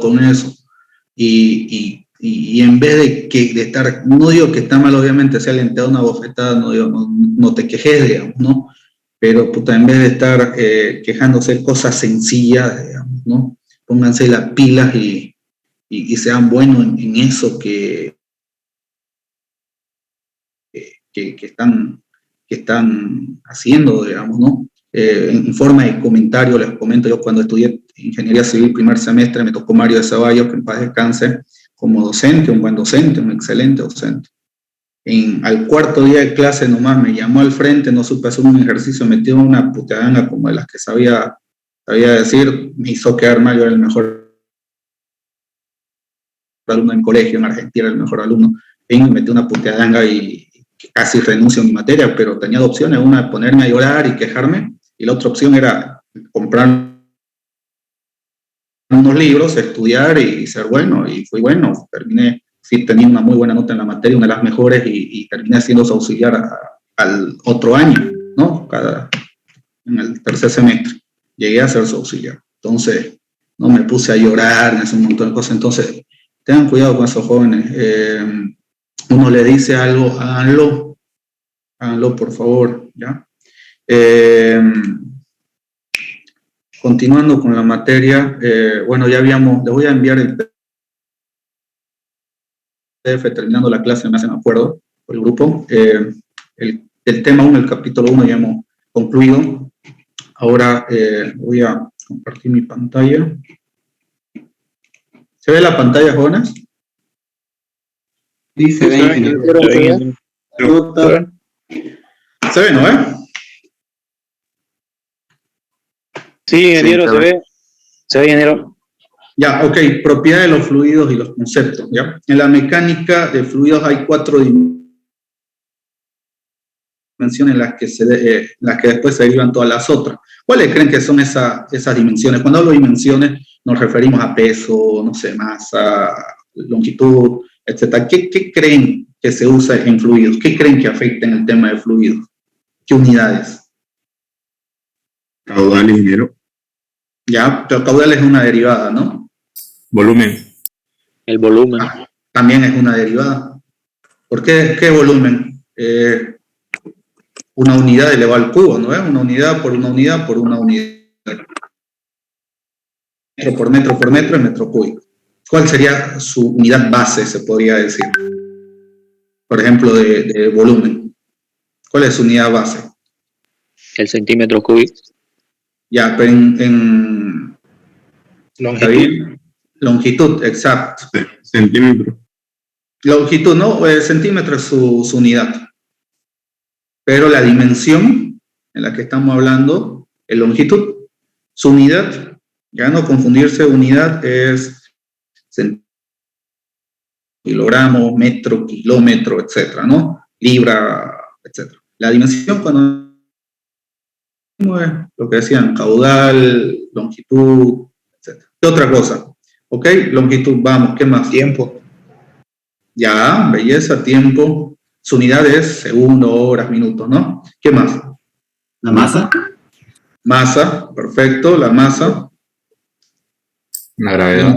con eso. Y en vez de estar, no digo que está mal, obviamente, si alguien te da una bofetada, no te quejes, digamos, ¿no? Pero puta, en vez de estar quejándose de cosas sencillas, digamos, ¿no? Pónganse las pilas y sean buenos en eso que están haciendo, digamos, ¿no? En forma de comentario les comento, yo cuando estudié Ingeniería Civil primer semestre me tocó Mario de Ceballos, que en paz descanse, como docente, un buen docente, un excelente docente. Al cuarto día de clase nomás me llamó al frente, no supe hacer un ejercicio, metió una puteadanga como de las que sabía decir, me hizo quedar mal, yo era el mejor alumno en mi colegio, en Argentina era el mejor alumno, y me metió una puteadanga y casi renuncio a mi materia, pero tenía dos opciones, una ponerme a llorar y quejarme, y la otra opción era comprar unos libros, estudiar y ser bueno, y fui bueno, terminé, sí, tenía una muy buena nota en la materia, una de las mejores, y terminé siendo auxiliar al otro año, ¿no? En el tercer semestre, llegué a ser su auxiliar. Entonces, no me puse a llorar, me hice un montón de cosas. Entonces, tengan cuidado con esos jóvenes. Uno le dice algo, háganlo por favor, ¿ya? Continuando con la materia, bueno, les voy a enviar el PDF terminando la clase, me hacen acuerdo, por el grupo. El tema 1, el capítulo 1 ya hemos concluido. Ahora voy a compartir mi pantalla. ¿Se ve la pantalla, jóvenes? Sí, se ve. ¿Se ve, no, Sí, ingeniero, se ve. Se ve, ingeniero. Ya, ok. Propiedad de los fluidos y los conceptos, ¿ya? En la mecánica de fluidos hay 4 dimensiones en las que después se derivan todas las otras. ¿Cuáles creen que son esas dimensiones? Cuando hablo de dimensiones, nos referimos a peso, no sé, masa, longitud, etc. ¿Qué creen que se usa en fluidos? ¿Qué creen que afecta en el tema de fluidos? ¿Qué unidades? Caudal, ingeniero. Ya, pero caudal es una derivada, ¿no? Volumen. El volumen. También es una derivada. ¿Por qué volumen? Una unidad elevado al cubo, ¿no es? Una unidad por una unidad por una unidad. Metro por metro es metro cúbico. ¿Cuál sería su unidad base, se podría decir? Por ejemplo, de volumen. ¿Cuál es su unidad base? El centímetro cúbico. Ya, pero en Longitud. Longitud, exacto. Centímetro. Longitud, ¿no? El centímetro es su unidad. Pero la dimensión en la que estamos hablando es longitud. Su unidad, ya no confundirse, unidad es kilogramo, metro, kilómetro, etcétera, ¿no? Libra, etcétera. La dimensión cuando es lo que decían, caudal, longitud, etcétera. ¿Qué otra cosa? ¿Ok? Longitud, vamos, ¿qué más? Tiempo. Ya, belleza, tiempo. Su unidad es segundo, horas, minutos, ¿no? ¿Qué más? La masa. Masa, perfecto, la masa. La gravedad.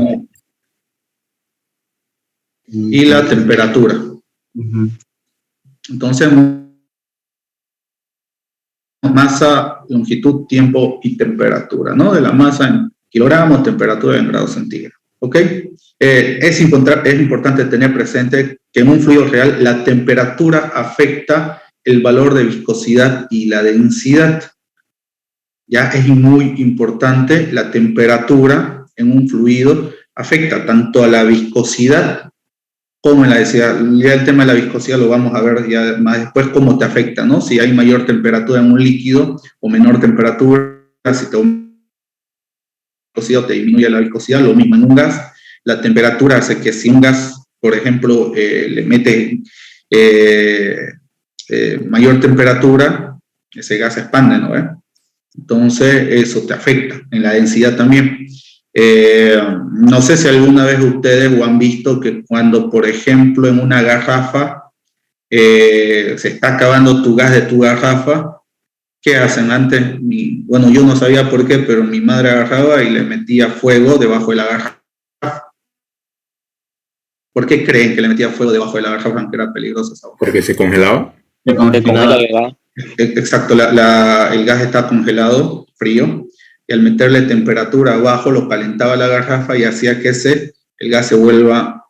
Y la temperatura. Entonces, masa, longitud, tiempo y temperatura, ¿no? De la masa en kilogramos, temperatura en grados centígrados, ¿ok? Es importante tener presente que en un fluido real la temperatura afecta el valor de viscosidad y la densidad. Ya es muy importante, la temperatura en un fluido afecta tanto a la viscosidad como en la densidad. Ya el tema de la viscosidad lo vamos a ver ya más después, cómo te afecta, ¿no? Si hay mayor temperatura en un líquido o menor temperatura, si te aumenta la viscosidad o te disminuye la viscosidad, lo mismo en un gas. La temperatura hace que si un gas, por ejemplo, le mete mayor temperatura, ese gas se expande, ¿no? Entonces, eso te afecta en la densidad también. No sé si alguna vez ustedes lo han visto que cuando, por ejemplo, en una garrafa se está acabando tu gas de tu garrafa, ¿qué hacen antes? Bueno, yo no sabía por qué, pero mi madre agarraba y le metía fuego debajo de la garrafa ¿Por qué creen que le metía fuego debajo de la garrafa aunque era peligroso esa agua? Porque se congelaba. Se congela, ¿verdad? Exacto, el gas está congelado, frío, y al meterle temperatura abajo lo calentaba la garrafa y hacía que el gas se vuelva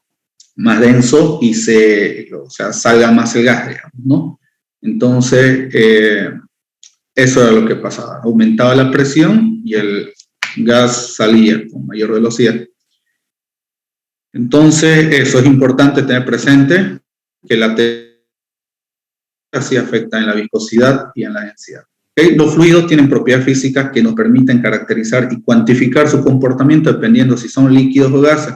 más denso y salga más el gas, digamos, ¿no? Entonces, eso era lo que pasaba. Aumentaba la presión y el gas salía con mayor velocidad. Entonces, eso es importante tener presente, que la sí afecta en la viscosidad y en la densidad. ¿Okay? Los fluidos tienen propiedades físicas que nos permiten caracterizar y cuantificar su comportamiento dependiendo si son líquidos o gases.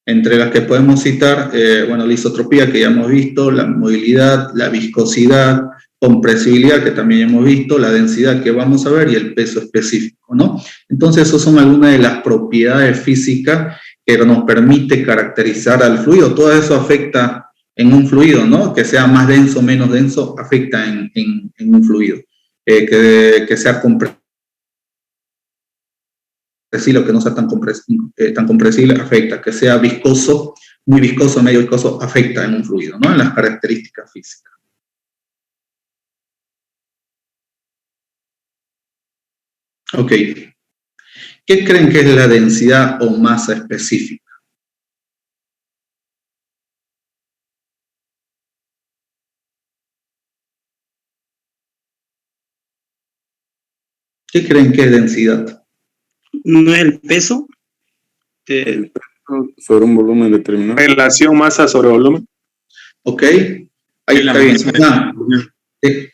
Entre las que podemos citar, la isotropía que ya hemos visto, la movilidad, la viscosidad, compresibilidad que también hemos visto, la densidad que vamos a ver y el peso específico, ¿no? Entonces, esas son algunas de las propiedades físicas que nos permite caracterizar al fluido. Todo eso afecta en un fluido, ¿no? Que sea más denso o menos denso, afecta en un fluido. Que sea compresible o que no sea tan compresible, afecta. Que sea viscoso, muy viscoso, medio viscoso, afecta en un fluido, ¿no? En las características físicas. Ok. ¿Qué creen que es la densidad o masa específica? ¿Qué creen que es densidad? ¿No es el peso? Sobre un volumen determinado. Relación masa sobre volumen. Ok, ahí está bien.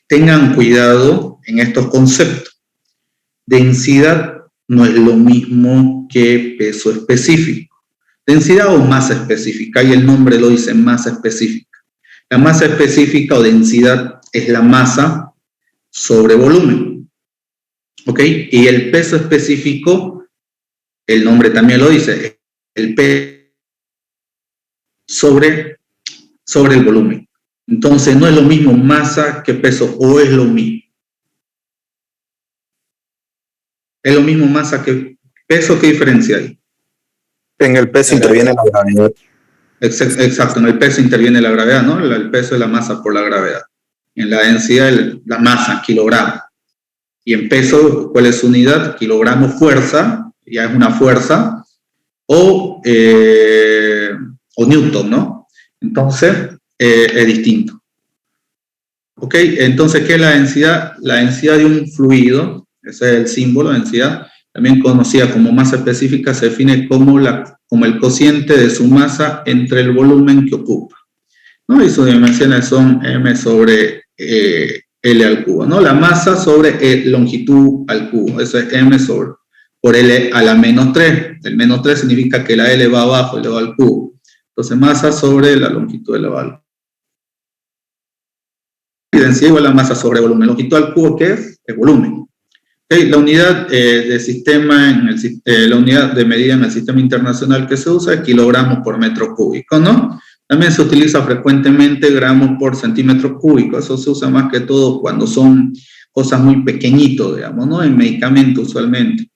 Tengan cuidado en estos conceptos. Densidad no es lo mismo que peso específico. Densidad o masa específica, ahí el nombre lo dice, masa específica. La masa específica o densidad es la masa sobre volumen. ¿Ok? Y el peso específico, el nombre también lo dice, el peso sobre el volumen. Entonces, no es lo mismo masa que peso, o es lo mismo. Es lo mismo masa que peso, ¿qué diferencia hay? En el peso interviene la gravedad. Exacto, en el peso interviene la gravedad, ¿no? El peso es la masa por la gravedad. En la densidad, la masa, kilogramo. Y en peso, ¿cuál es su unidad? Kilogramo fuerza, ya es una fuerza, o newton, ¿no? Entonces, es distinto. ¿Ok? Entonces, ¿qué es la densidad? La densidad de un fluido, ese es el símbolo, densidad, también conocida como masa específica, se define como el cociente de su masa entre el volumen que ocupa, ¿no? Y sus dimensiones son m sobre L al cubo, ¿no? La masa sobre longitud al cubo, eso es m por L a la menos 3. El menos 3 significa que la L va abajo, elevado al cubo. Entonces, masa sobre la longitud elevado al cubo. Y densidad igual a masa sobre volumen. Longitud al cubo, ¿qué es? Es volumen. ¿Okay? La unidad la unidad de medida en el sistema internacional que se usa es kilogramos por metro cúbico, ¿no? También se utiliza frecuentemente gramos por centímetro cúbico. Eso se usa más que todo cuando son cosas muy pequeñitos, digamos, ¿no? En medicamentos usualmente.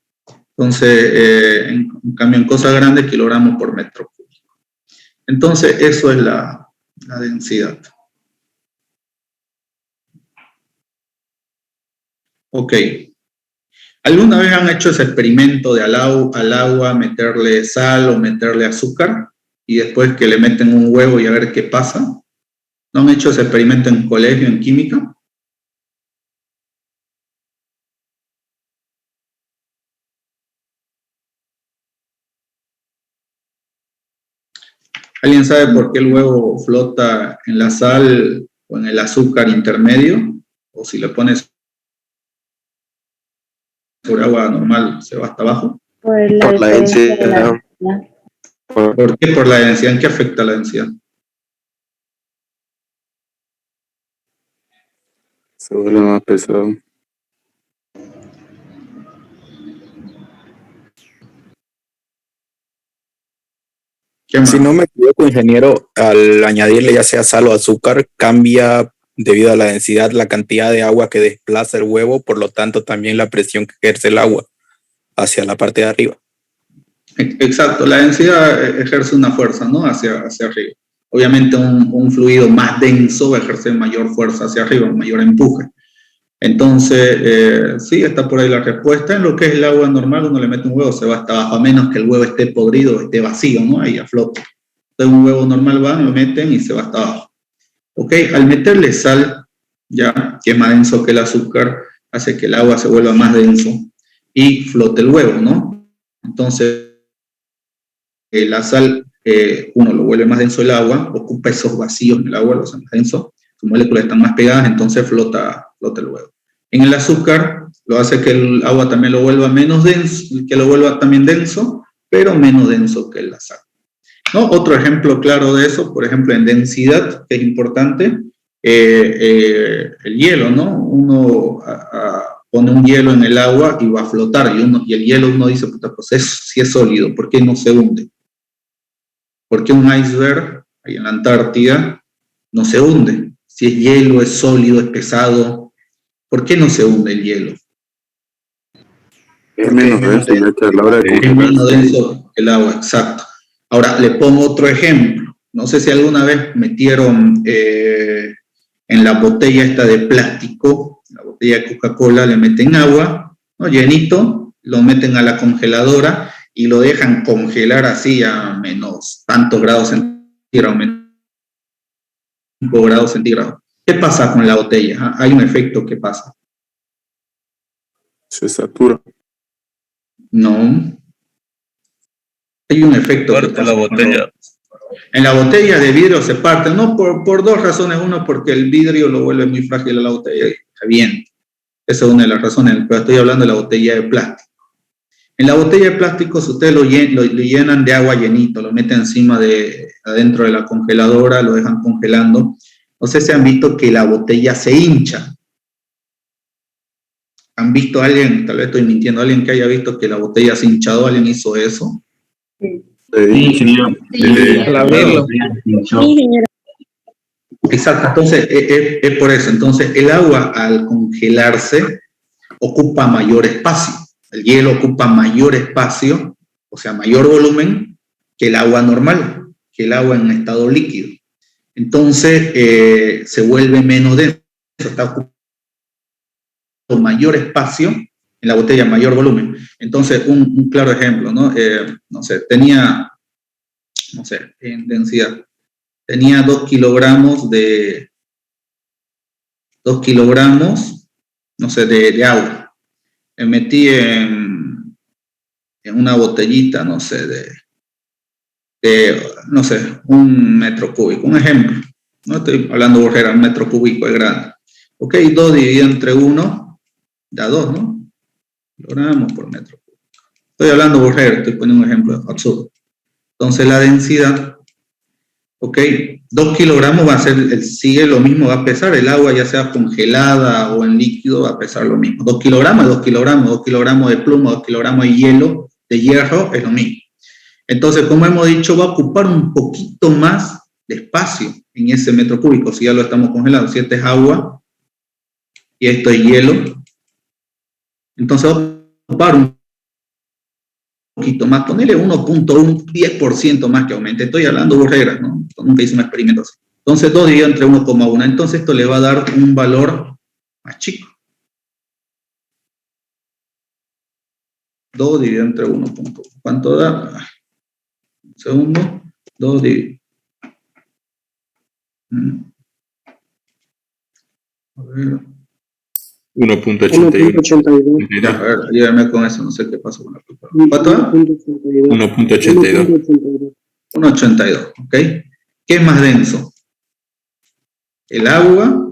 Entonces, en cambio, en cosas grandes, kilogramos por metro cúbico. Entonces, eso es la densidad. Ok. ¿Alguna vez han hecho ese experimento de al agua meterle sal o meterle azúcar y después que le meten un huevo y a ver qué pasa? ¿No han hecho ese experimento en colegio, en química? ¿Alguien sabe por qué el huevo flota en la sal o en el azúcar intermedio? O si le pones sobre agua normal, ¿se va hasta abajo? Por la densidad. ¿Por qué? Por la densidad. ¿En qué afecta la densidad? Se vuelve más pesado. Si no me equivoco, ingeniero, al añadirle ya sea sal o azúcar, cambia debido a la densidad la cantidad de agua que desplaza el huevo, por lo tanto también la presión que ejerce el agua hacia la parte de arriba. Exacto, la densidad ejerce una fuerza, ¿no? Hacia arriba. Obviamente un fluido más denso va a ejercer mayor fuerza hacia arriba, mayor empuje. Entonces, sí, está por ahí la respuesta. En lo que es el agua normal, uno le mete un huevo, se va hasta abajo, a menos que el huevo esté podrido, esté vacío, ¿no? Ahí a flota. Entonces un huevo normal va, lo meten y se va hasta abajo. ¿Ok? Al meterle sal, ya, que es más denso que el azúcar, hace que el agua se vuelva más denso y flote el huevo, ¿no? Entonces, la sal, uno lo vuelve más denso el agua, ocupa esos vacíos en el agua, los hace más denso, sus moléculas están más pegadas, entonces flota el huevo. En el azúcar, lo hace que el agua también lo vuelva menos denso, que lo vuelva también denso, pero menos denso que la sal, ¿no? Otro ejemplo claro de eso, por ejemplo, en densidad, que es importante, el hielo, ¿no? Uno pone un hielo en el agua y va a flotar, y el hielo uno dice, puta, pues si es sólido, ¿por qué no se hunde? ¿Por qué un iceberg ahí en la Antártida no se hunde? Si es hielo, es sólido, es pesado, ¿por qué no se hunde el hielo? Es menos denso, a la hora de es menos denso que el agua, exacto. Ahora, le pongo otro ejemplo. No sé si alguna vez metieron en la botella esta de plástico, la botella de Coca-Cola, le meten agua, ¿no? Llenito, lo meten a la congeladora y lo dejan congelar así a menos tantos grados centígrados, menos 5 grados centígrados. ¿Qué pasa con la botella? Hay un efecto que pasa. Se satura. No. Hay un efecto que pasa. La botella. En la botella de vidrio se parte, no por dos razones. Uno, porque el vidrio lo vuelve muy frágil a la botella y revienta. Esa es una de las razones, pero estoy hablando de la botella de plástico. En la botella de plástico, si ustedes lo llenan de agua llenito, lo meten adentro de la congeladora, lo dejan congelando, no sé si han visto que la botella se hincha. ¿Han visto a alguien, tal vez estoy mintiendo, alguien que haya visto que la botella se ha hinchado? ¿Alguien hizo eso? Sí, ingeniero. Al abrirlo. Exacto, entonces es por eso. Entonces el agua al congelarse ocupa mayor espacio. El hielo ocupa mayor espacio, o sea, mayor volumen que el agua normal, que el agua en estado líquido. Entonces se vuelve menos denso, está ocupando mayor espacio en la botella, mayor volumen. Entonces, un claro ejemplo, ¿no? No sé, en densidad, tenía 2 kilogramos de agua. Me metí en una botellita, no sé, un metro cúbico, un ejemplo. No estoy hablando de burrera, un metro cúbico es grande. Ok, 2 dividido entre 1, da 2, ¿no? Kilogramos por metro cúbico. Estoy hablando de burrera, estoy poniendo un ejemplo absurdo. Entonces la densidad, ok, 2 kilogramos va a ser, sigue lo mismo, va a pesar, el agua ya sea congelada o en líquido va a pesar lo mismo. 2 kilogramos, 2 kilogramos de pluma, 2 kilogramos de hielo, de hierro, es lo mismo. Entonces, como hemos dicho, va a ocupar un poquito más de espacio en ese metro cúbico, si ya lo estamos congelando. Si este es agua y esto es hielo, entonces va a ocupar un poquito más, ponele 1.1, 10% más que aumente. Estoy hablando burreras, ¿no? Nunca hice un experimento así. Entonces 2 dividido entre 1,1. Entonces esto le va a dar un valor más chico. 2 dividido entre 1.1. ¿Cuánto da? Un segundo. 2 dividido. A ver. 1.82. Ya, a ver, ayúdame con eso, no sé qué pasó con la culpa. ¿Cuánto da? 1.82. 1.82, ¿ok? ¿Qué es más denso? ¿El agua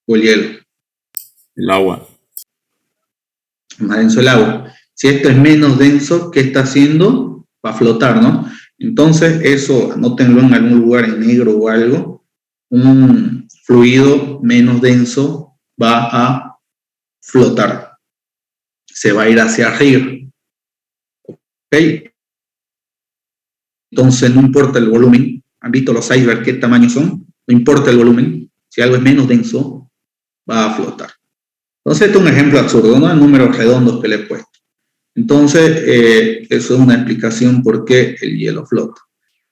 o el hielo? El agua. Más denso el agua. Si esto es menos denso, ¿qué está haciendo? Va a flotar, ¿no? Entonces, eso, anótenlo en algún lugar en negro o algo. Un fluido menos denso va a flotar. Se va a ir hacia arriba. ¿Ok? Entonces, no importa el volumen. ¿Han visto los icebergs qué tamaño son? No importa el volumen. Si algo es menos denso, va a flotar. Entonces, este es un ejemplo absurdo, ¿no? En números redondos que le he puesto. Entonces, eso es una explicación por qué el hielo flota.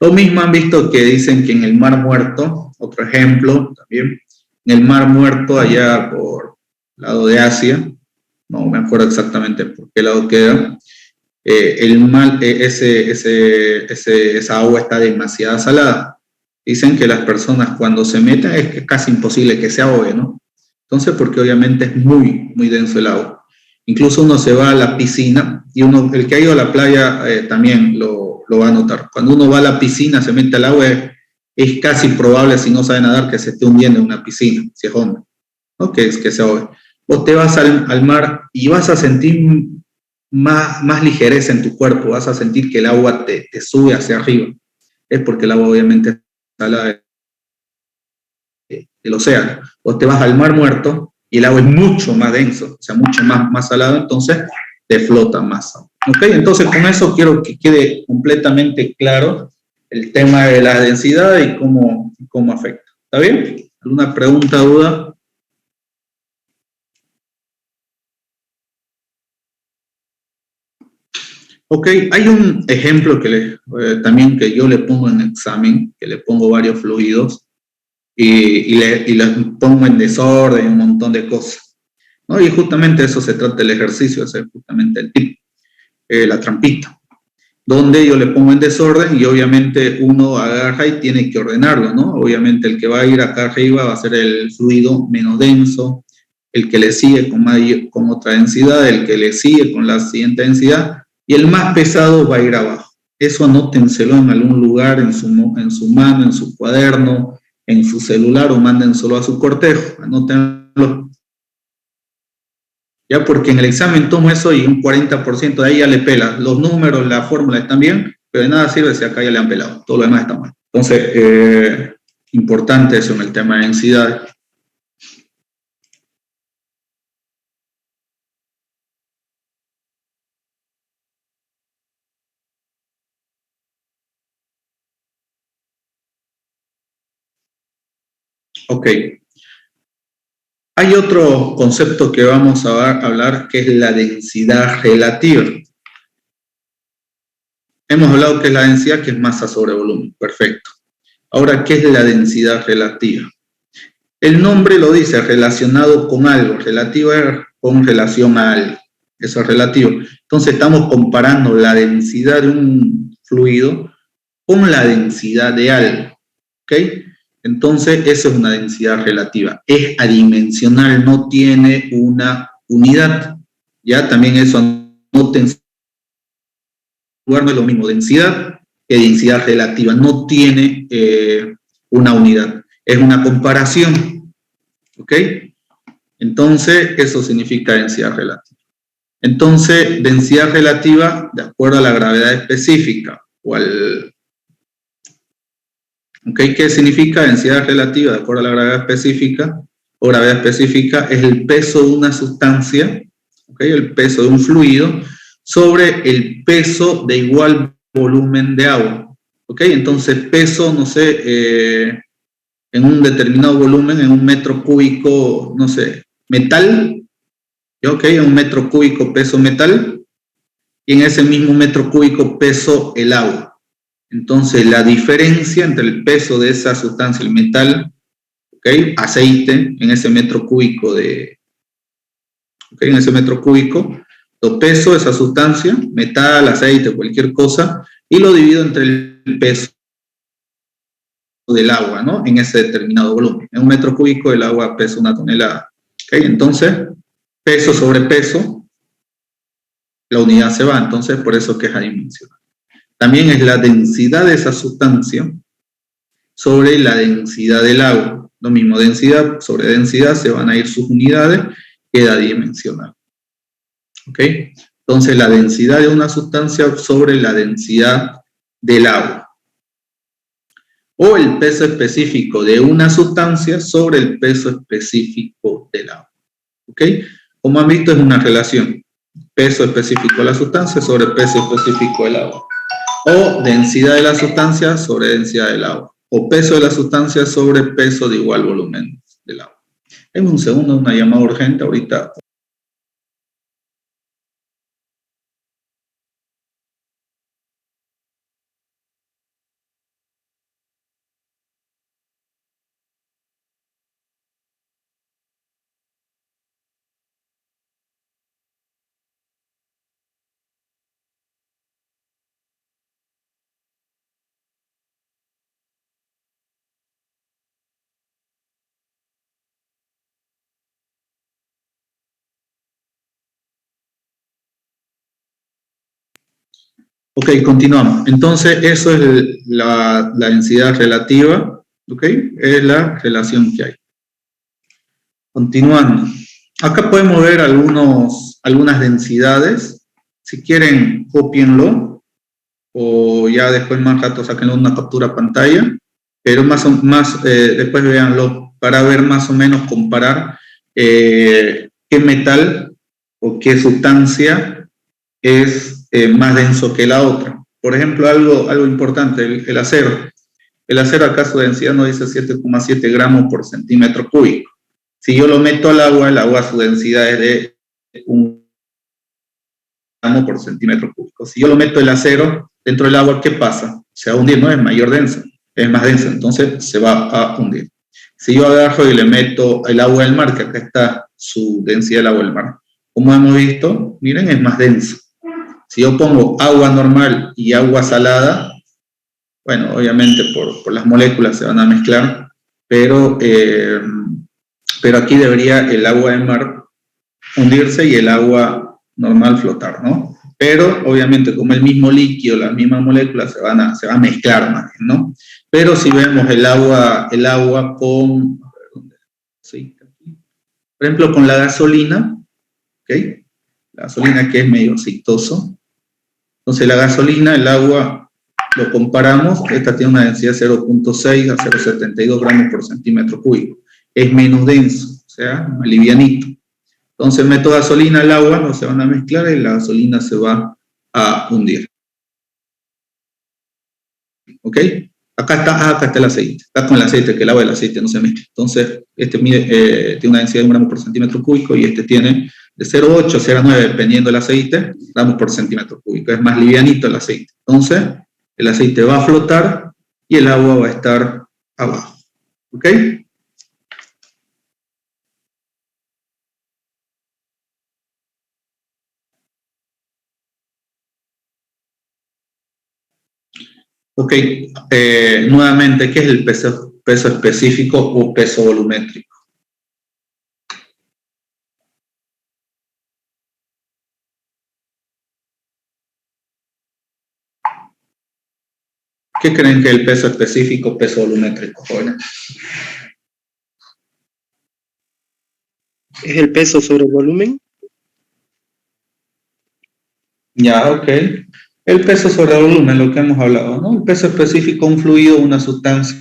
Lo mismo han visto que dicen que en el Mar Muerto, otro ejemplo también, en el Mar Muerto, allá por el lado de Asia, no me acuerdo exactamente por qué lado queda, esa agua está demasiado salada. Dicen que las personas cuando se meten es que es casi imposible que se ahogue, ¿no? Entonces, porque obviamente es muy, muy denso el agua. Incluso uno se va a la piscina y el que ha ido a la playa también lo va a notar. Cuando uno va a la piscina, se mete al agua, es casi probable, si no sabe nadar, que se esté hundiendo en una piscina, si es honda, ¿no? Que se ahogue. Vos te vas al mar y vas a sentir más ligereza en tu cuerpo, vas a sentir que el agua te sube hacia arriba. Es porque el agua obviamente sale del océano. Vos te vas al Mar Muerto y el agua es mucho más denso, o sea, mucho más salado, entonces te flota más. ¿Ok? Entonces con eso quiero que quede completamente claro el tema de la densidad y cómo afecta. ¿Está bien? ¿Alguna pregunta, duda? Ok, hay un ejemplo que también que yo le pongo en examen, que le pongo varios fluidos y les pongo en desorden, un montón de cosas, ¿no? Y justamente eso se trata del ejercicio, ese es justamente el tip, la trampita, donde yo le pongo en desorden y obviamente uno agarra y tiene que ordenarlo, ¿no? Obviamente el que va a ir acá arriba va a ser el fluido menos denso, el que le sigue con otra densidad, el que le sigue con la siguiente densidad, y el más pesado va a ir abajo. Eso anótenselo en algún lugar, en su mano, en su cuaderno, en su celular o mándenselo a su cortejo, anótenlo. Ya porque en el examen tomo eso y un 40% de ahí ya le pela. Los números, la fórmula están bien, pero de nada sirve si acá ya le han pelado. Todo lo demás está mal. Entonces, importante eso en el tema de densidad. Ok. Hay otro concepto que vamos a hablar que es la densidad relativa. Hemos hablado que es la densidad, que es masa sobre volumen. Perfecto. Ahora, ¿qué es la densidad relativa? El nombre lo dice, relacionado con algo. Relativa es con relación a algo. Eso es relativo. Entonces, estamos comparando la densidad de un fluido con la densidad de algo. ¿Ok? Entonces, eso es una densidad relativa. Es adimensional, no tiene una unidad. Ya también eso anoten. Lugar no es lo mismo densidad que densidad relativa. No tiene una unidad. Es una comparación. ¿Ok? Entonces, eso significa densidad relativa. Entonces, densidad relativa de acuerdo a la gravedad específica o al... ¿Okay? ¿Qué significa densidad relativa? De acuerdo a la gravedad específica o gravedad específica es el peso de una sustancia, ¿okay? El peso de un fluido sobre el peso de igual volumen de agua. ¿Okay? Entonces, peso, no sé, en un determinado volumen, en un metro cúbico, no sé, metal, ¿ok? En un metro cúbico peso metal y en ese mismo metro cúbico peso el agua. Entonces, la diferencia entre el peso de esa sustancia, el metal, ¿okay? Aceite, en ese metro cúbico ¿okay? En ese metro cúbico, lo peso de esa sustancia, metal, aceite, cualquier cosa, y lo divido entre el peso del agua, ¿no? En ese determinado volumen. En un metro cúbico el agua pesa 1 tonelada. ¿Okay? Entonces, peso sobre peso, la unidad se va, entonces por eso que es adimensional. También es la densidad de esa sustancia sobre la densidad del agua. Lo mismo, densidad sobre densidad, se van a ir sus unidades, queda dimensional. ¿Ok? Entonces, la densidad de una sustancia sobre la densidad del agua. O el peso específico de una sustancia sobre el peso específico del agua. ¿Ok? Como han visto, es una relación. Peso específico de la sustancia sobre peso específico del agua. O densidad de la sustancia sobre densidad del agua. O peso de la sustancia sobre peso de igual volumen del agua. Denme un segundo, una llamada urgente ahorita. Ok, continuamos. Entonces, eso es la densidad relativa, ok, es la relación que hay. Continuando. Acá podemos ver algunas densidades. Si quieren, cópienlo, o ya después más rato sáquenlo una captura a pantalla, pero después véanlo para ver más o menos, comparar qué metal o qué sustancia es más denso que la otra. Por ejemplo, algo importante, el acero. El acero acá su densidad nos dice 7,7 gramos por centímetro cúbico. Si yo lo meto al agua, el agua su densidad es de 1 gramo por centímetro cúbico. Si yo lo meto el acero dentro del agua, ¿qué pasa? Se va a hundir, no es mayor densa, es más densa, entonces se va a hundir. Si yo agarro y le meto el agua del mar, que acá está su densidad del agua del mar, como hemos visto, miren, es más densa. Si yo pongo agua normal y agua salada, bueno, obviamente por las moléculas se van a mezclar, pero aquí debería el agua del mar hundirse y el agua normal flotar, ¿no? Pero obviamente como el mismo líquido, las mismas moléculas se van a mezclar más, ¿no? Pero si vemos el agua con, sí, por ejemplo, con la gasolina, ¿ok? La gasolina que es medio aceitoso. Entonces la gasolina, el agua, lo comparamos, esta tiene una densidad de 0,6 a 0,72 gramos por centímetro cúbico. Es menos denso, o sea, más livianito. Entonces meto gasolina al agua, no se van a mezclar y la gasolina se va a hundir. ¿Ok? Acá está el aceite. Está con el aceite, que el agua del aceite no se mezcla. Entonces, tiene una densidad de 1 gramo por centímetro cúbico y este tiene de 0,8 a 0,9, dependiendo del aceite, gramos por centímetro cúbico. Es más livianito el aceite. Entonces, el aceite va a flotar y el agua va a estar abajo. ¿Ok? Ok, nuevamente, ¿qué es el peso específico o peso volumétrico? ¿Qué creen que es el peso específico o peso volumétrico, jóvenes? ¿Es el peso sobre el volumen? Ya, ok. El peso sobre el volumen, lo que hemos hablado, ¿no? El peso específico, un fluido, una sustancia.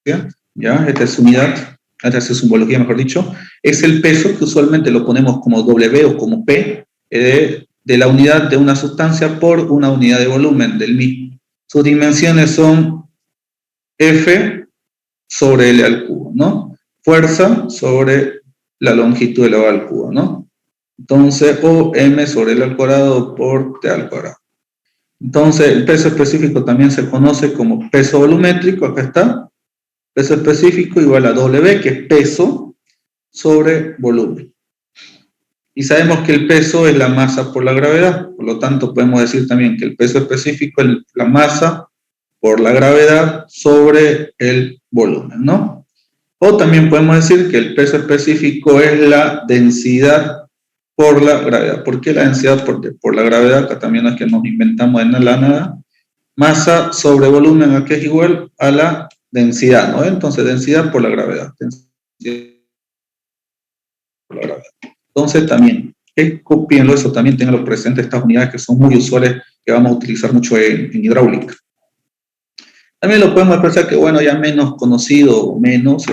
¿Ya? Esta es su unidad, esta es su simbología, mejor dicho. Es el peso que usualmente lo ponemos como W o como P, de la unidad de una sustancia por una unidad de volumen del mismo. Sus dimensiones son F sobre L al cubo, ¿no? Fuerza sobre la longitud elevada al cubo, ¿no? Entonces, o M sobre L al cuadrado por T al cuadrado. Entonces, el peso específico también se conoce como peso volumétrico, acá está. Peso específico igual a W, que es peso sobre volumen. Y sabemos que el peso es la masa por la gravedad, por lo tanto podemos decir también que el peso específico es la masa por la gravedad sobre el volumen, ¿no? O también podemos decir que el peso específico es la densidad por la gravedad. ¿Por qué la densidad? Porque por la gravedad, acá también es que nos inventamos en la nada. Masa sobre volumen, aquí es igual a la densidad, ¿no? Entonces, densidad por la gravedad. Densidad por la gravedad. Entonces, también, copienlo eso, también tenganlo presente, estas unidades que son muy usuales, que vamos a utilizar mucho en hidráulica. También lo podemos expresar que, bueno, ya menos conocido o menos,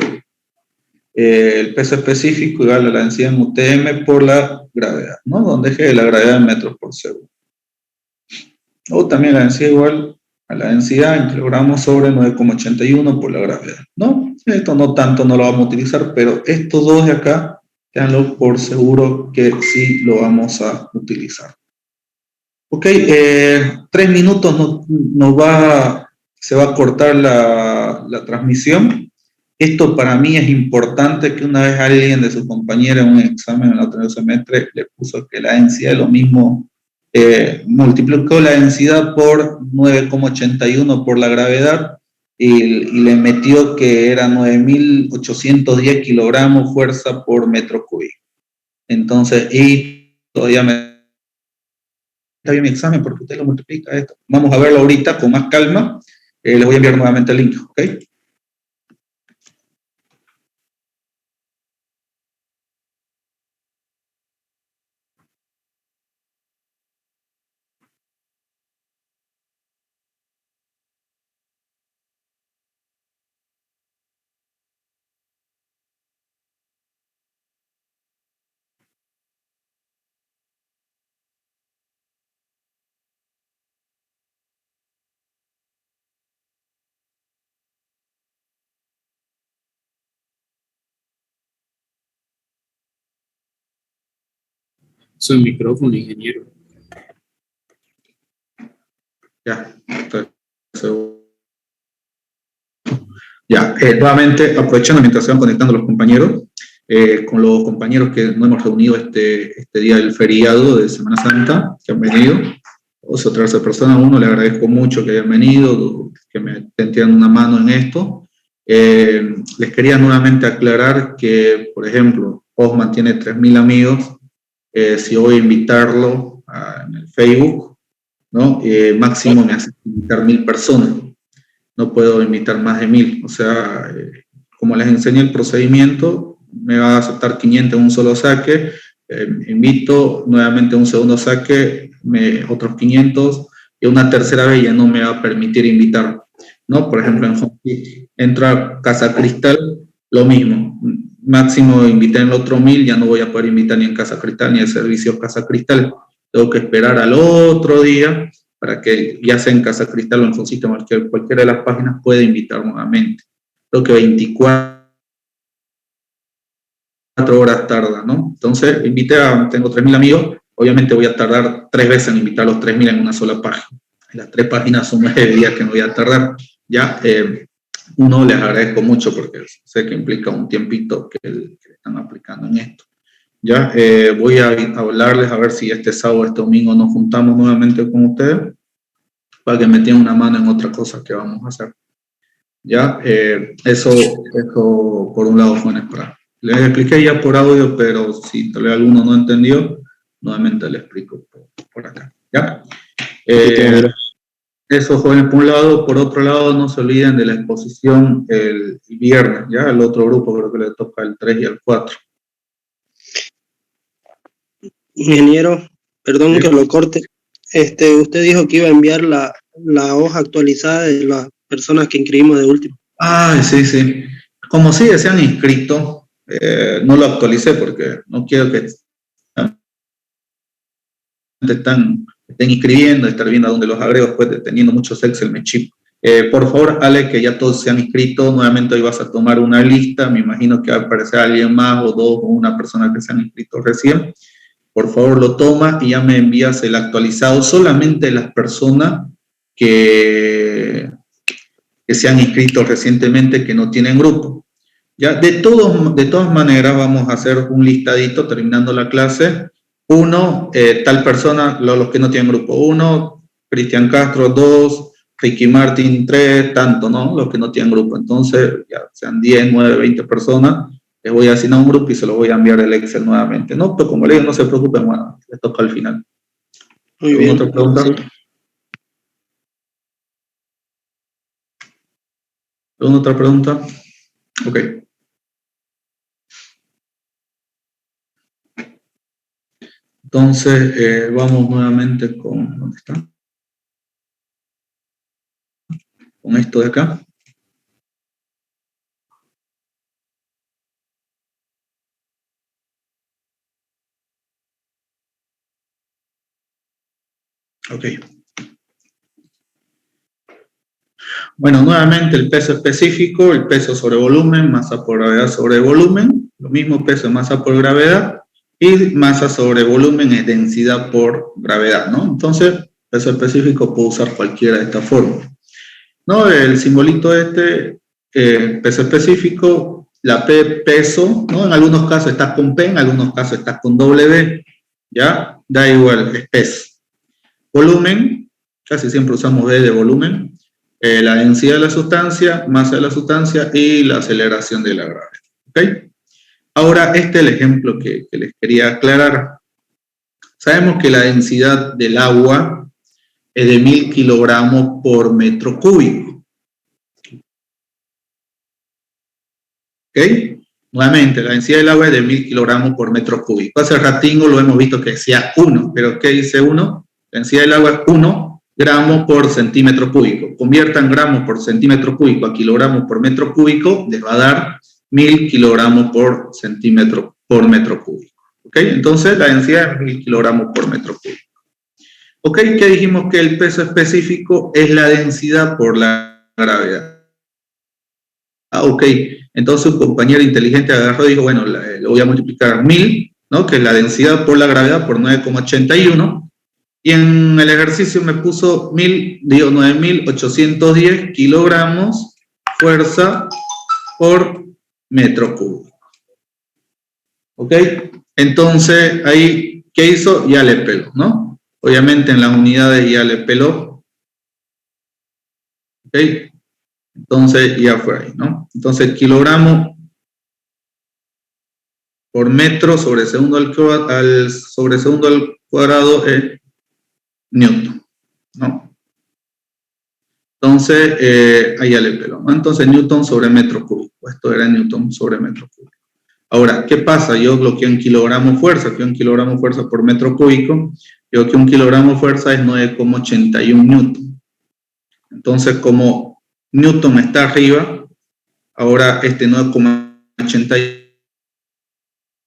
el peso específico igual a la densidad en UTM por la gravedad, ¿no? Donde es la gravedad en metros por segundo. O también la densidad igual a la densidad en kilogramos sobre 9,81 por la gravedad, ¿no? Esto no tanto no lo vamos a utilizar, pero estos dos de acá, tenganlo por seguro que sí lo vamos a utilizar. Ok, 3 minutos se va a cortar la transmisión. Esto para mí es importante, que una vez alguien de su compañera en un examen en el otro semestre le puso que la densidad es lo mismo, multiplicó la densidad por 9,81 por la gravedad y le metió que era 9.810 kilogramos fuerza por metro cúbico. Entonces, y todavía está bien mi examen porque usted lo multiplica esto. Vamos a verlo ahorita con más calma. Les voy a enviar nuevamente el link, ¿ok? Su micrófono, ingeniero. Ya, ya, nuevamente, aprovechando mientras se van conectando los compañeros, con los compañeros que nos hemos reunido este día del feriado de Semana Santa, que han venido, 2 o 13 personas, uno le agradezco mucho que hayan venido, que me estén tirando una mano en esto. Les quería nuevamente aclarar que, por ejemplo, Osman tiene 3.000 amigos. Si voy a invitarlo en el Facebook, ¿no? Máximo me hace invitar 1.000 personas. No puedo invitar más de 1.000. O sea, como les enseñé el procedimiento, me va a aceptar 500 en un solo saque. Invito nuevamente a un segundo saque, otros 500, y una tercera vez ya no me va a permitir invitar, ¿no? Por ejemplo, en Home City, entro a Casa Cristal, lo mismo. Máximo invité en el otro 1.000, ya no voy a poder invitar ni en Casa Cristal ni en servicio Casa Cristal. Tengo que esperar al otro día para que ya sea en Casa Cristal o en Foncita, cualquiera de las páginas puede invitar nuevamente. Creo que 24 horas tarda, ¿no? Entonces, tengo 3.000 amigos, obviamente voy a tardar 3 veces en invitar a los 3.000 en una sola página. En las 3 páginas son 9 días que me voy a tardar. Ya, uno, les agradezco mucho porque sé que implica un tiempito que le están aplicando en esto. Ya, voy a hablarles a ver si este sábado, este domingo nos juntamos nuevamente con ustedes para que me tienen una mano en otra cosa que vamos a hacer. Ya, eso por un lado, jóvenes, les expliqué ya por audio, pero si tal vez alguno no entendió, nuevamente le explico por acá. ¿Ya? Eso, jóvenes, por un lado. Por otro lado, no se olviden de la exposición el viernes, ¿ya? El otro grupo creo que le toca el 3 y el 4. Ingeniero, perdón ¿Sí? que lo corte. Usted dijo que iba a enviar la hoja actualizada de las personas que inscribimos de último. Ah, sí, sí. Como sí se han inscrito, no lo actualicé porque no quiero que estén inscribiendo, estar viendo a dónde los agrego, después teniendo muchos Excel me chip. Por favor, Ale, que ya todos se han inscrito, nuevamente hoy vas a tomar una lista, me imagino que va a aparecer alguien más o 2 o una persona que se han inscrito recién. Por favor, lo tomas y ya me envías el actualizado, solamente las personas que se han inscrito recientemente que no tienen grupo. Ya, de todas maneras, vamos a hacer un listadito terminando la clase. 1, tal persona, los que no tienen grupo. 1, Cristian Castro. 2, Ricky Martin. 3, tanto, ¿no? Los que no tienen grupo. Entonces, ya sean 10, 9, 20 personas, les voy a asignar un grupo y se lo voy a enviar el Excel nuevamente, ¿no? Pero como le digo, no se preocupen, bueno, les toca al final. Muy bien. ¿Otra pregunta? Sí. ¿Alguna otra pregunta? Ok. Entonces, vamos nuevamente con, ¿dónde está? Con esto de acá. Ok. Bueno, nuevamente el peso específico, el peso sobre volumen, masa por gravedad sobre volumen, lo mismo peso, masa por gravedad, y masa sobre volumen es densidad por gravedad, ¿no? Entonces, peso específico puedo usar cualquiera de estas fórmulas, ¿no? El simbolito peso específico, la P, peso, ¿no? En algunos casos estás con P, en algunos casos estás con W, ¿ya? Da igual, es peso. Volumen, casi siempre usamos V de volumen. La densidad de la sustancia, masa de la sustancia y la aceleración de la gravedad. ¿Okay? Ahora, este es el ejemplo que les quería aclarar. Sabemos que la densidad del agua es de 1000 kilogramos por metro cúbico. ¿Ok? Nuevamente, la densidad del agua es de 1000 kilogramos por metro cúbico. Hace ratingo lo hemos visto que decía 1, pero ¿qué dice 1? La densidad del agua es 1 gramos por centímetro cúbico. Conviertan gramos por centímetro cúbico a kilogramos por metro cúbico, les va a dar 1000 kilogramos por centímetro por metro cúbico. ¿Ok? Entonces, la densidad es 1000 kilogramos por metro cúbico. ¿Ok? ¿Qué dijimos? Que el peso específico es la densidad por la gravedad. Ok. Entonces un compañero inteligente agarró y dijo, bueno, lo voy a multiplicar 1000, ¿no? Que es la densidad por la gravedad, por 9,81. Y en el ejercicio me puso 9810 kilogramos fuerza por metro cúbico. ¿Ok? Entonces, ahí, ¿qué hizo? Ya le peló, ¿no? Obviamente en las unidades ya le peló. ¿Ok? Entonces, ya fue ahí, ¿no? Entonces, kilogramo por metro sobre segundo al cuadrado es newton, ¿no? Entonces, ahí ya le peló, ¿no? Entonces, newton sobre metro cúbico. Esto era newton sobre metro cúbico. Ahora, ¿qué pasa? Yo bloqueo en kilogramo fuerza, que un kilogramo fuerza por metro cúbico. Yo que un kilogramo fuerza es 9,81 newton. Entonces, como newton está arriba, ahora este 9,81,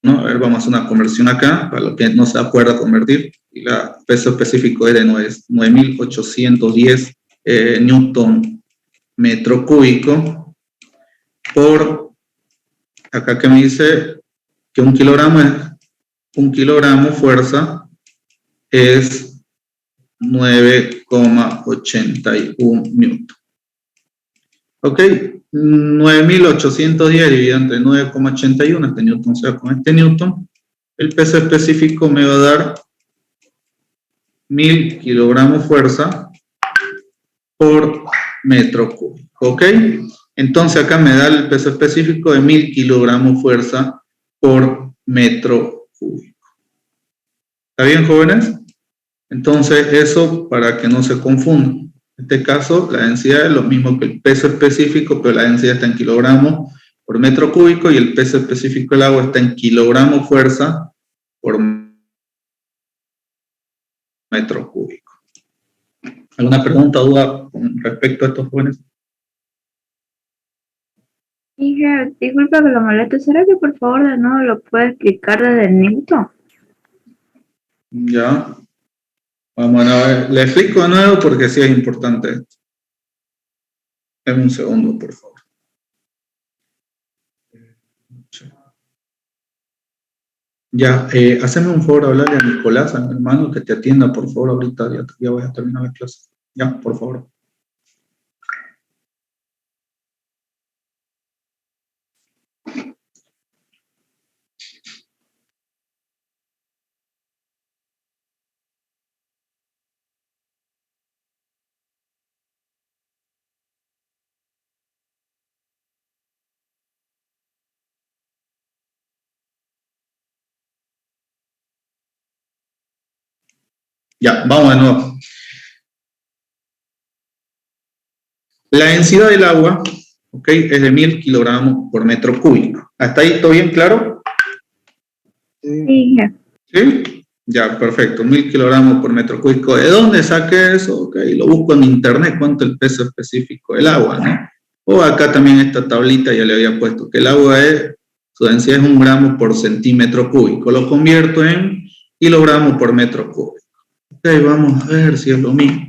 ¿no? A ver, vamos a hacer una conversión acá, para los que no se acuerda convertir, y el peso específico es de 9810 newton metro cúbico por, acá que me dice que un kilogramo fuerza es 9,81 newton. Ok, 9810 dividido entre 9,81, este newton sea con este newton, el peso específico me va a dar 1000 kilogramos fuerza por metro cúbico. Ok, entonces acá me da el peso específico de 1000 kilogramos fuerza por metro cúbico. ¿Está bien, jóvenes? Entonces, eso para que no se confundan. En este caso, la densidad es lo mismo que el peso específico, pero la densidad está en kilogramos por metro cúbico y el peso específico del agua está en kilogramos fuerza por metro cúbico. ¿Alguna pregunta o duda con respecto a estos jóvenes? Hija, disculpa que lo moleste. ¿Será que por favor de nuevo lo puede explicar desde el Newton? Ya. Vamos a ver. Le explico de nuevo porque sí es importante esto. Dame un segundo, por favor. Ya, haceme un favor, hablarle a Nicolás, a mi hermano, que te atienda, por favor, ahorita ya voy a terminar la clase. Ya, por favor. Ya, vamos de nuevo. La densidad del agua, ok, es de 1000 kilogramos por metro cúbico. ¿Hasta ahí todo bien claro? Sí, hija. ¿Sí? Ya, perfecto. 1000 kilogramos por metro cúbico. ¿De dónde saqué eso? Ok, lo busco en internet, cuánto es el peso específico del agua, ¿no? O acá también esta tablita ya le había puesto que el agua su densidad es 1 gramo por centímetro cúbico. Lo convierto en kilogramos por metro cúbico. Ok, vamos a ver si es lo mismo.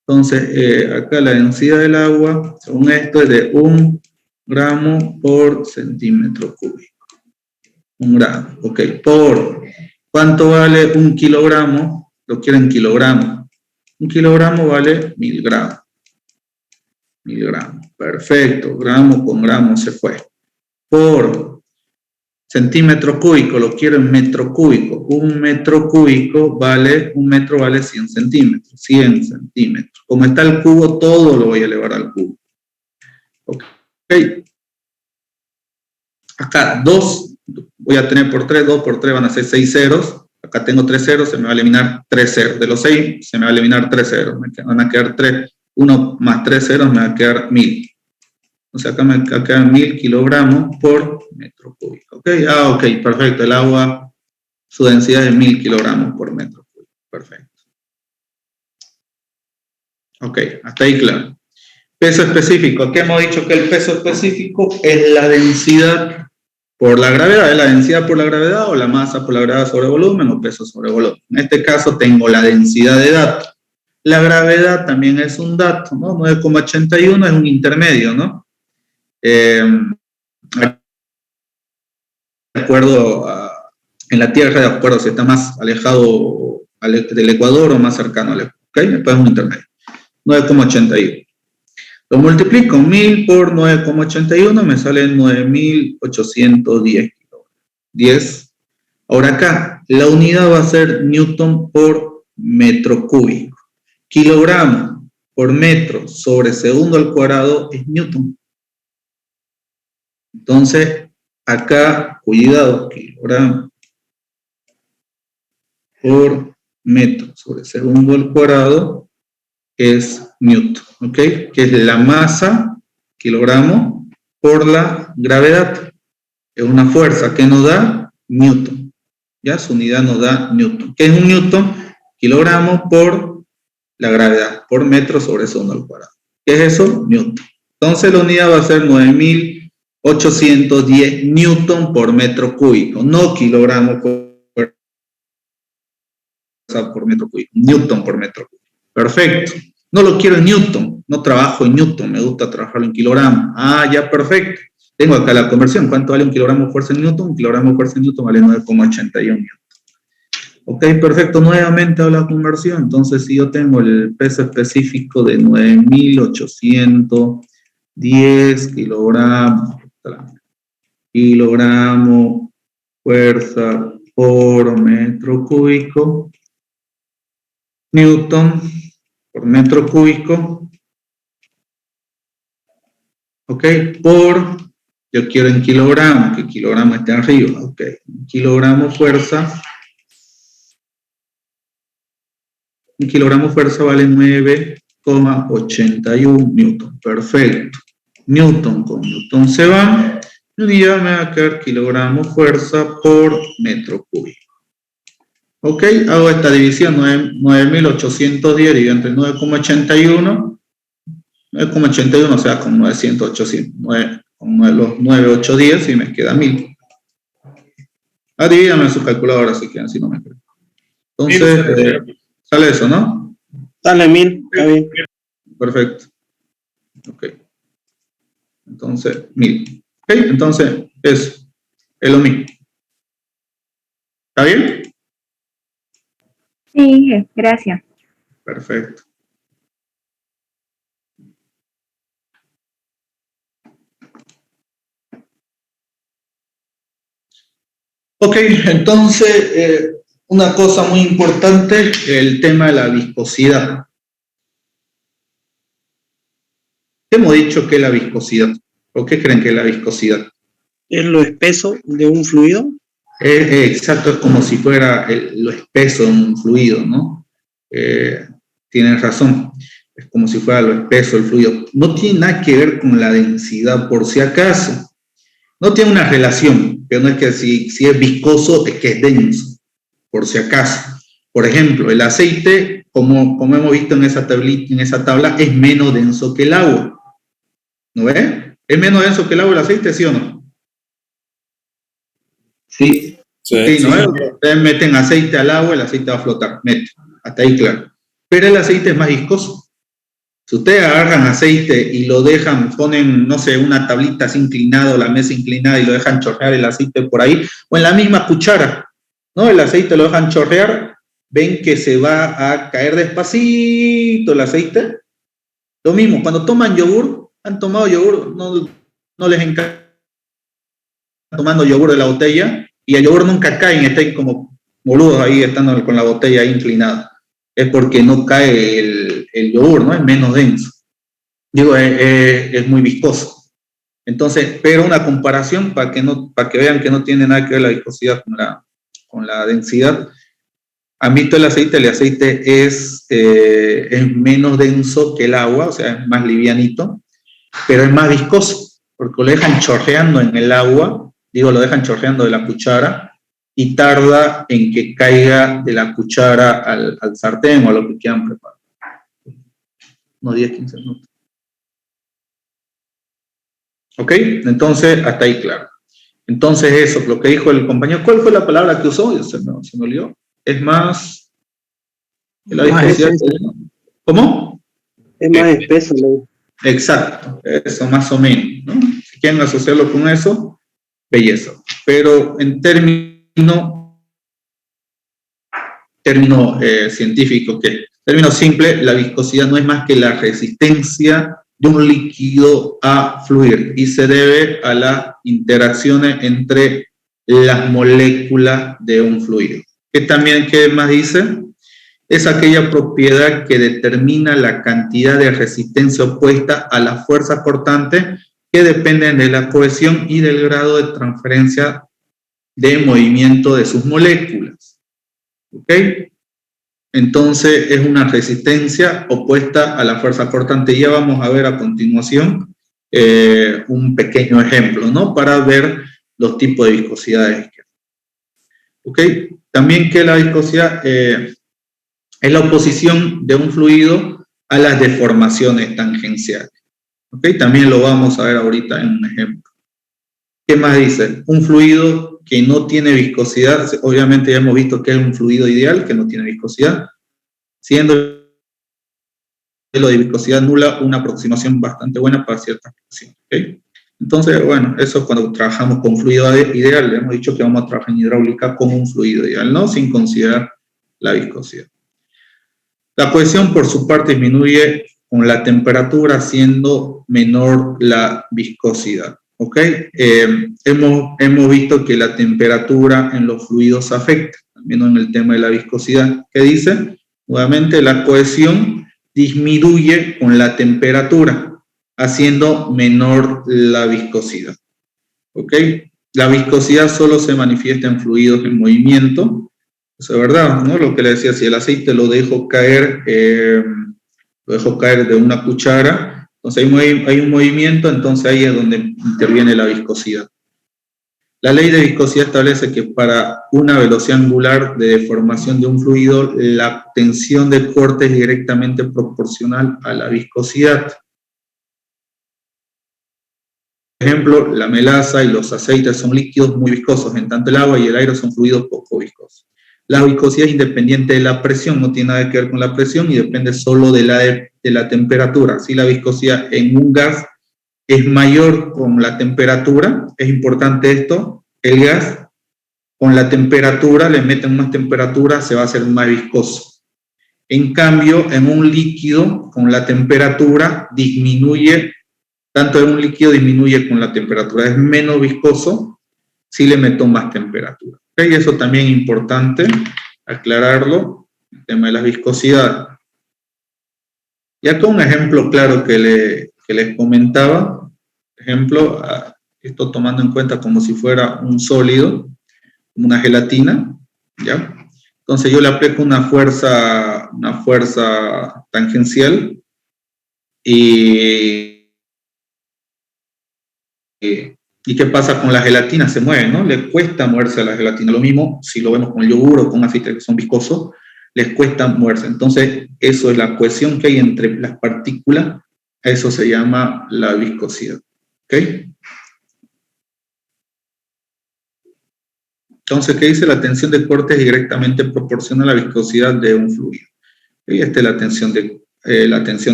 Entonces, acá la densidad del agua, según esto, es de 1 gramo por centímetro cúbico. 1 gramo, ok. Por, ¿cuánto vale 1 kilogramo? Lo quiero en kilogramos. 1 kilogramo vale 1000 gramos. 1000 gramos, perfecto. Gramo con gramo se fue. Por centímetro cúbico, lo quiero en metro cúbico. 1 metro cúbico vale, 1 metro vale 100 centímetros. 100 centímetros. Como está el cubo, todo lo voy a elevar al cubo. Ok. Acá 2, voy a tener por 3, 2 por 3 van a ser 6 ceros. acá tengo 3 ceros, se me va a eliminar 3 ceros. De los 6, se me va a eliminar 3 ceros. Me van a quedar 3. 1 más 3 ceros me va a quedar 1000. O sea, acá me va a quedar 1000 kilogramos por metro cúbico. ¿Ok? Ok, perfecto. El agua, su densidad es 1000 kilogramos por metro cúbico. Perfecto. Ok, hasta ahí claro. Peso específico. Aquí hemos dicho que el peso específico es la densidad por la gravedad. ¿Es la densidad por la gravedad o la masa por la gravedad sobre volumen o peso sobre volumen? En este caso tengo la densidad de dato. La gravedad también es un dato, ¿no? 9,81 es un intermedio, ¿no? De acuerdo en la Tierra, de acuerdo si está más alejado del Ecuador o más cercano al Ecuador. ¿Ok? Después es un intermedio. 9,81. Lo multiplico 1000 por 9,81, me sale 9810 kilogramos. 10. Ahora acá, la unidad va a ser newton por metro cúbico. Kilogramo por metro sobre segundo al cuadrado es newton. Entonces, acá, cuidado, kilogramo por metro sobre segundo al cuadrado es newton, ¿ok? Que es la masa, kilogramo, por la gravedad. Es una fuerza que nos da newton. ¿Ya? Su unidad nos da newton. ¿Qué es un newton? Kilogramo por la gravedad, por metro sobre segundo al cuadrado. ¿Qué es eso? Newton. Entonces la unidad va a ser 9810 newton por metro cúbico, no kilogramo por metro cúbico, newton por metro cúbico. Perfecto. No lo quiero en newton, no trabajo en newton, me gusta trabajarlo en kilogramo. Ya, perfecto. Tengo acá la conversión. ¿Cuánto vale un kilogramo de fuerza en newton? Un kilogramo de fuerza en newton vale 9,81 newton. Ok, perfecto. Nuevamente hago la conversión. Entonces, si yo tengo el peso específico de 9810 kilogramo fuerza por metro cúbico, newton por metro cúbico, ok, yo quiero en kilogramos, que kilogramo esté arriba, ok, kilogramo fuerza, un kilogramo fuerza vale 9,81 newton, perfecto, newton con newton se va, y ya me va a quedar kilogramo fuerza por metro cúbico. Ok, hago esta división, 9810 dividido entre 9,81, 9,81, o sea, con 900, con los 9810 y me queda 1000. Divídame en su calculadora si quieren, si no me creo. Entonces, sale eso, ¿no? Sale 1000, está bien. Perfecto. Ok. Entonces, 1000. Ok, entonces, eso es lo mismo. ¿Está bien? Sí, gracias. Perfecto. Ok, entonces, una cosa muy importante, el tema de la viscosidad. ¿Qué hemos dicho que es la viscosidad? ¿O qué creen que es la viscosidad? ¿Es lo espeso de un fluido? Exacto, es como si fuera lo espeso de un fluido, ¿no? Tienen razón, es como si fuera lo espeso del fluido. No tiene nada que ver con la densidad, por si acaso. No tiene una relación, pero no es que si es viscoso es que es denso, por si acaso. Por ejemplo, el aceite, como hemos visto en esa tabla, es menos denso que el agua. ¿No ves? ¿Es menos denso que el agua el aceite, sí o no? Sí. Sí, ¿no? Ustedes meten aceite al agua, el aceite va a flotar, hasta ahí claro. Pero el aceite es más viscoso. Si ustedes agarran aceite y lo dejan, ponen, no sé, una tablita así inclinada o la mesa inclinada y lo dejan chorrear el aceite por ahí, o en la misma cuchara, ¿no? El aceite lo dejan chorrear, ven que se va a caer despacito el aceite. Lo mismo, cuando toman yogur, han tomado yogur, no les encanta tomando yogur de la botella, y el yogur nunca cae, están como boludos ahí, estando con la botella ahí inclinada. Es porque no cae el yogur, ¿no? Es menos denso. Digo, es muy viscoso. Entonces, pero una comparación para que vean que no tiene nada que ver la viscosidad con la densidad. ¿Han visto el aceite es menos denso que el agua, o sea, es más livianito, pero es más viscoso, porque lo dejan chorreando en el agua, lo dejan chorreando de la cuchara, y tarda en que caiga de la cuchara al sartén o a lo que quieran preparar. Unos 10, 15 minutos. ¿Ok? Entonces, hasta ahí claro. Entonces eso, lo que dijo el compañero, ¿cuál fue la palabra que usó? Se me olvidó. Es más... La viscosidad. ¿Cómo? Es más espeso, ¿no? Exacto, eso más o menos, ¿no? Si quieren asociarlo con eso, belleza. Pero en término científico, término simple, la viscosidad no es más que la resistencia de un líquido a fluir y se debe a las interacciones entre las moléculas de un fluido. ¿Qué más dice? Es aquella propiedad que determina la cantidad de resistencia opuesta a la fuerza cortante que dependen de la cohesión y del grado de transferencia de movimiento de sus moléculas. ¿Ok? Entonces es una resistencia opuesta a la fuerza cortante. Ya vamos a ver a continuación un pequeño ejemplo, ¿no? Para ver los tipos de viscosidades. ¿Ok? También que la viscosidad es la oposición de un fluido a las deformaciones tangenciales. ¿Ok? También lo vamos a ver ahorita en un ejemplo. ¿Qué más dice? Un fluido que no tiene viscosidad, obviamente ya hemos visto que es un fluido ideal, que no tiene viscosidad, siendo lo de viscosidad nula una aproximación bastante buena para ciertas presiones. ¿Okay? Entonces, bueno, eso es cuando trabajamos con fluido ideal. Le hemos dicho que vamos a trabajar en hidráulica con un fluido ideal, ¿no? Sin considerar la viscosidad. La cohesión, por su parte, disminuye con la temperatura, siendo menor la viscosidad. ¿Ok? Hemos visto que la temperatura en los fluidos afecta, también en el tema de la viscosidad. ¿Qué dice? Nuevamente, la cohesión disminuye con la temperatura, haciendo menor la viscosidad. ¿Ok? La viscosidad solo se manifiesta en fluidos en movimiento. Eso es verdad, ¿no? Lo que le decía, si el aceite lo dejo caer de una cuchara, entonces hay un movimiento, entonces ahí es donde interviene la viscosidad. La ley de viscosidad establece que para una velocidad angular de deformación de un fluido, la tensión de corte es directamente proporcional a la viscosidad. Por ejemplo, la melaza y los aceites son líquidos muy viscosos, en tanto el agua y el aire son fluidos poco viscosos. La viscosidad es independiente de la presión, no tiene nada que ver con la presión y depende solo de la temperatura. Si la viscosidad en un gas es mayor con la temperatura, es importante esto, el gas con la temperatura, le meten más temperatura, se va a hacer más viscoso. En cambio, en un líquido, con la temperatura disminuye, tanto en un líquido disminuye con la temperatura, es menos viscoso si le meto más temperatura. ¿Okay? Eso también es importante aclararlo, el tema de la viscosidad. Y acá un ejemplo claro que les comentaba, por ejemplo, esto tomando en cuenta como si fuera un sólido, una gelatina, ¿ya? Entonces yo le aplico una fuerza tangencial ¿y qué pasa con la gelatina? Se mueve, ¿no? Le cuesta moverse a la gelatina. Lo mismo si lo vemos con el yogur o con aceites que son viscosos, les cuesta moverse. Entonces, eso es la cohesión que hay entre las partículas. Eso se llama la viscosidad. ¿Ok? Entonces, ¿qué dice? La tensión de corte es directamente proporcional a la viscosidad de un fluido. Y esta es la tensión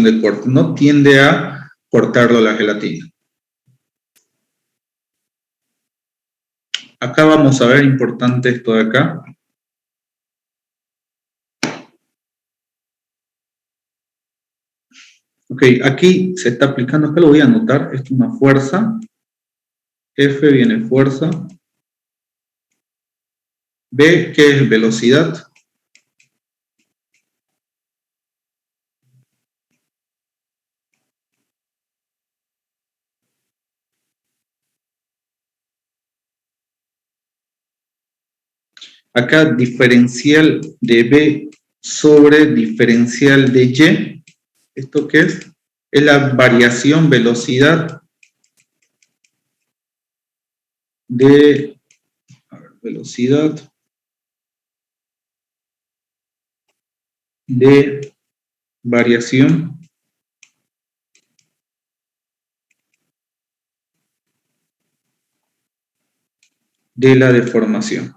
de corte. No tiende a cortarlo la gelatina. Acá vamos a ver, importante esto de acá. Ok, aquí se está aplicando, acá lo voy a anotar, esto es una fuerza. F viene fuerza. B, ¿qué es velocidad? acá diferencial de B sobre diferencial de Y. ¿Esto qué es? Es la variación velocidad de velocidad de variación de la deformación.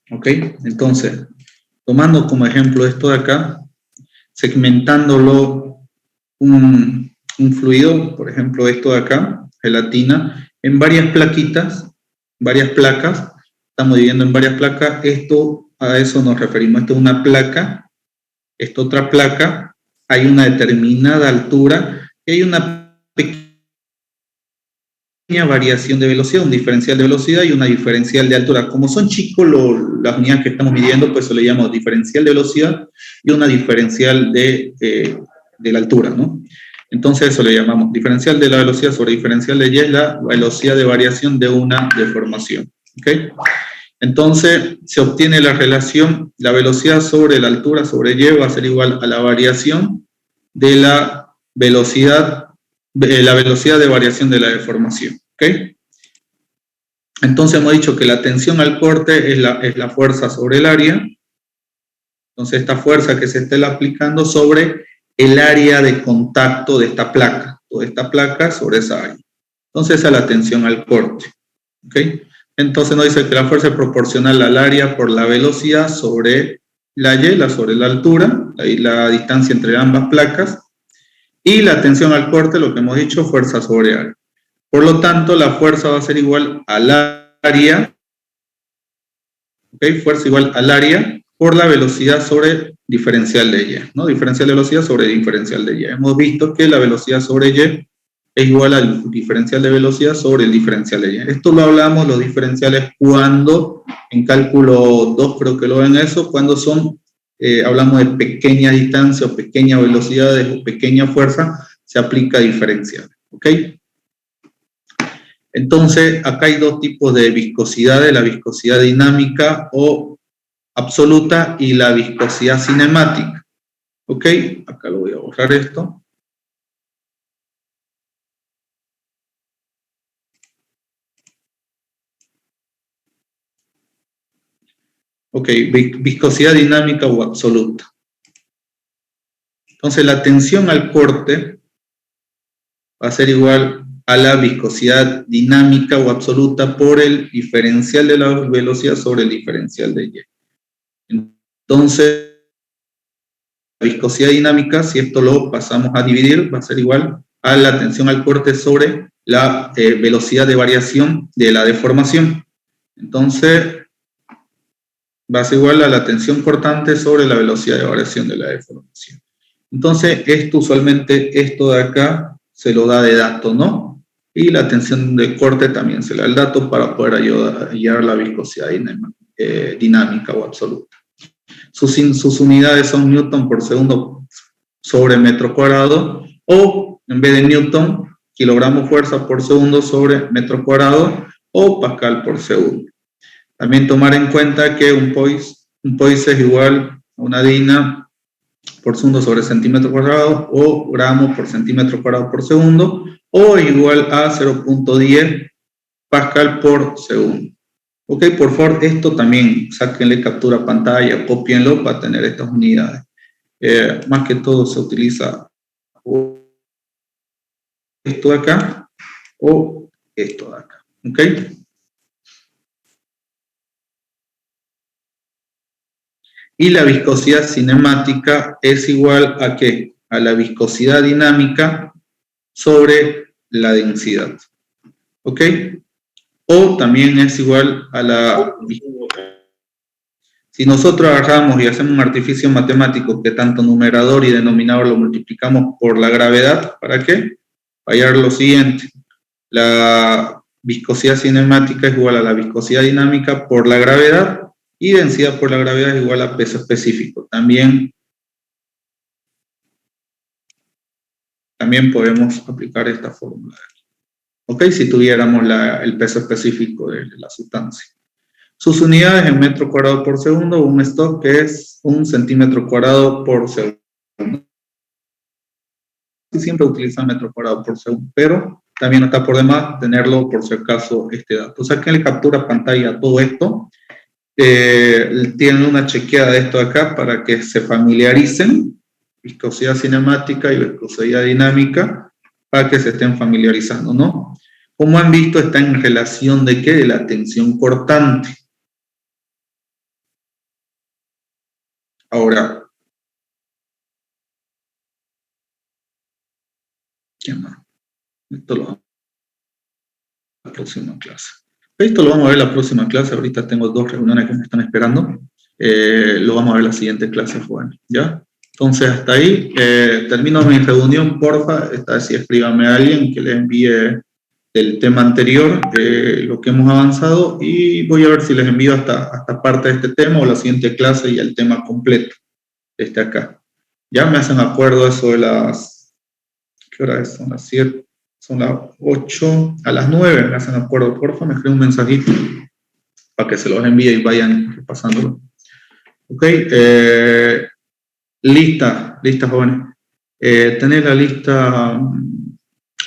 ¿Ok? Entonces, tomando como ejemplo esto de acá, segmentándolo un fluido, por ejemplo esto de acá, gelatina, en varias plaquitas, varias placas, estamos dividiendo en varias placas, esto, a eso nos referimos, esto es una placa, esta otra placa, hay una determinada altura y hay una pequeña variación de velocidad, un diferencial de velocidad y una diferencial de altura. Como son chicos las unidades que estamos midiendo, pues eso le llamamos diferencial de velocidad y una diferencial de la altura, ¿no? Entonces eso le llamamos diferencial de la velocidad sobre diferencial de Y, es la velocidad de variación de una deformación, ¿ok? Entonces se obtiene la relación, la velocidad sobre la altura sobre Y va a ser igual a la variación de la velocidad de variación de la deformación, ¿ok? Entonces hemos dicho que la tensión al corte es la fuerza sobre el área. Entonces esta fuerza que se esté aplicando sobre el área de contacto de esta placa, toda esta placa sobre esa área. Entonces esa es la tensión al corte, ¿ok? Entonces nos dice que la fuerza es proporcional al área por la velocidad sobre la Y, sobre la altura, ahí la distancia entre ambas placas, y la tensión al corte, lo que hemos dicho, fuerza sobre área. Por lo tanto, la fuerza va a ser igual al área, ¿ok? Fuerza igual al área por la velocidad sobre diferencial de Y, ¿no? Diferencial de velocidad sobre diferencial de Y. Hemos visto que la velocidad sobre Y es igual al diferencial de velocidad sobre el diferencial de Y. Esto lo hablamos, los diferenciales, cuando, en cálculo 2 creo que lo ven eso, cuando son, hablamos de pequeña distancia o pequeña velocidad o pequeña fuerza, se aplica diferencial, ¿ok? Entonces, acá hay dos tipos de viscosidades, la viscosidad dinámica o absoluta y la viscosidad cinemática, ¿ok? Acá lo voy a borrar esto. Ok, viscosidad dinámica o absoluta. Entonces la tensión al corte va a ser igual a la viscosidad dinámica o absoluta por el diferencial de la velocidad sobre el diferencial de Y. Entonces, la viscosidad dinámica, si esto lo pasamos a dividir, va a ser igual a la tensión al corte sobre la velocidad de variación de la deformación. Entonces, va a ser igual a la tensión cortante sobre la velocidad de variación de la deformación. Entonces, esto usualmente, esto de acá, se lo da de dato, ¿no? Y la tensión de corte también se le da el dato para poder hallar la viscosidad dinámica o absoluta. Sus unidades son Newton por segundo sobre metro cuadrado, o en vez de Newton, kilogramo fuerza por segundo sobre metro cuadrado, o Pascal por segundo. También tomar en cuenta que un poise es igual a una dina por segundo sobre centímetro cuadrado o gramo por centímetro cuadrado por segundo, o igual a 0.10 Pascal por segundo. Ok, por favor, esto también sáquenle captura a pantalla, copienlo para tener estas unidades. Más que todo se utiliza esto de acá o esto de acá. Ok. Y la viscosidad cinemática es igual a ¿qué? A la viscosidad dinámica sobre la densidad. ¿Ok? O también es igual a la... Si nosotros agarramos y hacemos un artificio matemático que tanto numerador y denominador lo multiplicamos por la gravedad, ¿para qué? Para hallar lo siguiente. La viscosidad cinemática es igual a la viscosidad dinámica por la gravedad, y densidad por la gravedad es igual a peso específico. También también podemos aplicar esta fórmula. ¿Ok? Si tuviéramos el peso específico de la sustancia. Sus unidades en metro cuadrado por segundo, un stock que es 1 centímetro cuadrado por segundo. Siempre utilizan metro cuadrado por segundo, pero también no está por demás tenerlo por si acaso este dato. O sea, que le captura pantalla todo esto. Tienen una chequeada de esto acá para que se familiaricen, viscosidad cinemática y viscosidad dinámica, para que se estén familiarizando, ¿no? Como han visto, está en relación de ¿qué? De la tensión cortante. Ahora, ¿qué más? Esto lo vamos a ver en la próxima clase. Esto lo vamos a ver en la próxima clase. Ahorita tengo 2 reuniones que me están esperando. Lo vamos a ver en la siguiente clase, jóvenes. ¿Ya? Entonces, hasta ahí. Termino mi reunión, porfa. Esta vez sí escríbame a alguien que le envíe el tema anterior, lo que hemos avanzado, y voy a ver si les envío hasta parte de este tema o la siguiente clase y el tema completo. Acá. Ya me hacen acuerdo eso de las... ¿Qué hora es? Son las 7. Son las 8, a las 9 me hacen acuerdo, porfa, me escriben un mensajito para que se los envíe y vayan repasándolo. Ok, lista, jóvenes. ¿Tenés la lista,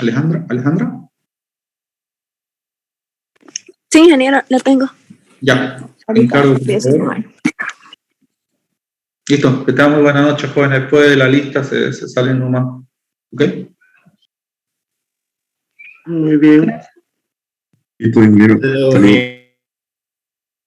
Alejandra? Sí, ingeniero, la tengo. Ya, encargo. Listo, que tengan muy buena noche, jóvenes. Después de la lista se salen nomás. Ok. Muy bien. Y tu ingeniero.